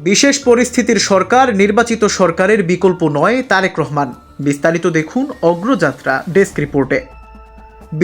বিশেষ পরিস্থিতির সরকার নির্বাচিত সরকারের বিকল্প নয়, তারেক রহমান। বিস্তারিত দেখুন অগ্রযাত্রা ডেস্ক রিপোর্টে।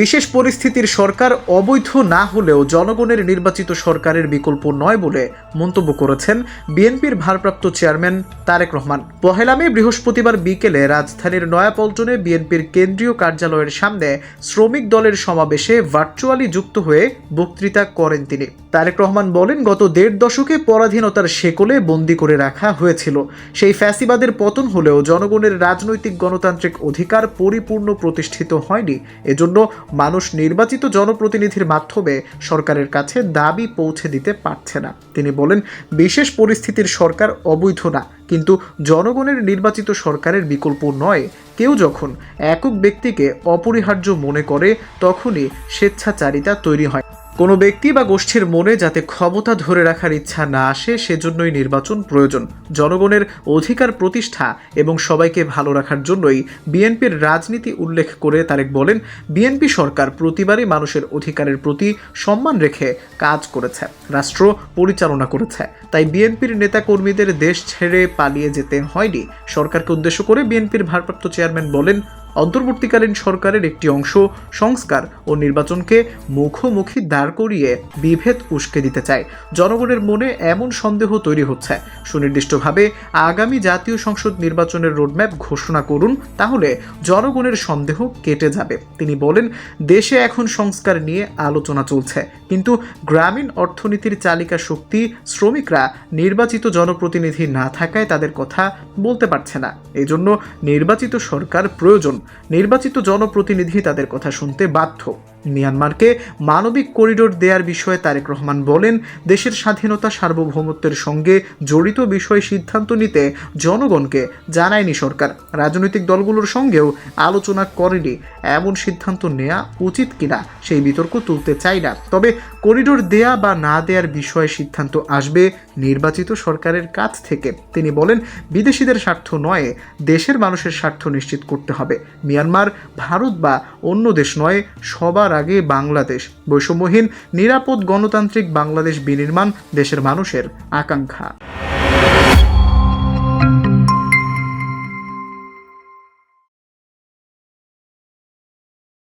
বিশেষ পরিস্থিতির সরকার অবৈধ না হলেও জনগণের নির্বাচিত সরকারের বিকল্প নয় বলে মন্তব্য করেছেন বিএনপির ভারপ্রাপ্ত চেয়ারম্যান তারেক রহমান। পহেলা মে বৃহস্পতিবার বিকেলে রাজধানীর নয়াপল্টনে বিএনপির কেন্দ্রীয় কার্যালয়ের সামনে শ্রমিক দলের সমাবেশে ভার্চুয়ালি যুক্ত হয়ে বক্তৃতা করেন তিনি। তারেক রহমান বলেন, গত ১.৫ দশকে পরাধীনতার শেকলে বন্দী করে রাখা হয়েছিল। সেই ফ্যাসিবাদের পতন হলেও জনগণের রাজনৈতিক গণতান্ত্রিক অধিকার পরিপূর্ণ প্রতিষ্ঠিত হয়নি। এজন্য মানুষ নির্বাচিত জনপ্রতিনিধির মাধ্যমে সরকারের কাছে দাবি পৌঁছে দিতে পারছে না। তিনি বলেন, বিশেষ পরিস্থিতির সরকার অবৈধ না, কিন্তু জনগণের নির্বাচিত সরকারের বিকল্প নয়। কেউ যখন একক ব্যক্তিকে অপরিহার্য মনে করে তখনই স্বেচ্ছাচারিতা তৈরি হয়। কোনো ব্যক্তি বা গোষ্ঠীর মনে যাতে ক্ষমতা ধরে রাখার ইচ্ছা না আসে, সেজন্যই নির্বাচন প্রয়োজন। জনগণের অধিকার প্রতিষ্ঠা এবং সবাইকে ভালো রাখার জন্যই বিএনপির রাজনীতি উল্লেখ করে তারেক বলেন, বিএনপি সরকার প্রতিবারই মানুষের অধিকারের প্রতি সম্মান রেখে কাজ করেছে, রাষ্ট্র পরিচালনা করেছে। তাই বিএনপির নেতাকর্মীদের দেশ ছেড়ে পালিয়ে যেতে হয়নি। সরকারকে উদ্দেশ্য করে বিএনপির ভারপ্রাপ্ত চেয়ারম্যান বলেন, অন্তর্বর্তীকালীন সরকারের একটি অংশ সংস্কার ও নির্বাচনকে মুখোমুখি দাঁড় করিয়ে বিভেদ উস্কে দিতে চায়। জনগণের মনে এমন সন্দেহ তৈরি হচ্ছে। সুনির্দিষ্টভাবে আগামী জাতীয় সংসদ নির্বাচনের রোডম্যাপ ঘোষণা করুন, তাহলে জনগণের সন্দেহ কেটে যাবে। তিনি বলেন, দেশে এখন সংস্কার নিয়ে আলোচনা চলছে, কিন্তু গ্রামীণ অর্থনীতির চালিকা শক্তি শ্রমিকরা নির্বাচিত জনপ্রতিনিধি না থাকায় তাদের কথা বলতে পারছে না। এজন্য নির্বাচিত সরকার প্রয়োজন। নির্বাচিত জনপ্রতিনিধি তাদের কথা শুনতে বাধ্য। মিয়ানমারকে মানবিক করিডোর দেওয়ার বিষয়ে তারেক রহমান বলেন, দেশের স্বাধীনতা সার্বভৌমত্বের সঙ্গে জড়িত বিষয়ে সিদ্ধান্ত নিতে জনগণকে জানায়নি সরকার। রাজনৈতিক দলগুলোর সঙ্গেও আলোচনা করেনি। এমন সিদ্ধান্ত নেওয়া উচিত কিনা সেই বিতর্ক তুলতে চাই না। তবে করিডোর দেয়া বা না দেওয়ার বিষয়ে সিদ্ধান্ত আসবে নির্বাচিত সরকারের কাছ থেকে। তিনি বলেন, বিদেশিদের স্বার্থ নয়, দেশের মানুষের স্বার্থ নিশ্চিত করতে হবে। মিয়ানমার ভারত বা অন্য দেশ নয়, সবার আগে বাংলাদেশ। বৈষম্যহীন নিরাপদ গণতান্ত্রিক বাংলাদেশ বিনির্মাণ দেশের মানুষের আকাঙ্ক্ষা।